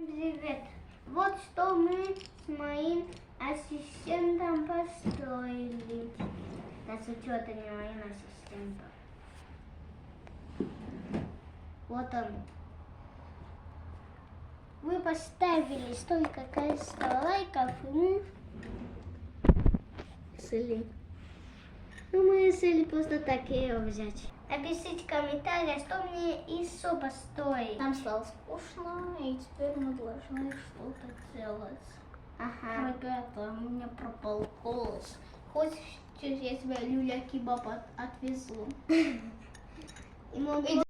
Привет. Вот что мы с моим ассистентом построили. Да с учетом не моим ассистентом. Вот он. Вы поставили столько количества лайков, и мы решили. Ну, мы решили просто так ее взять. Напишите в комментариях, что мне еще построить. Нам стало скучно, и теперь мы должны что-то делать. Ага. Ребята, у меня пропал голос. Хочешь, я тебя люля-кебаб отвезу? И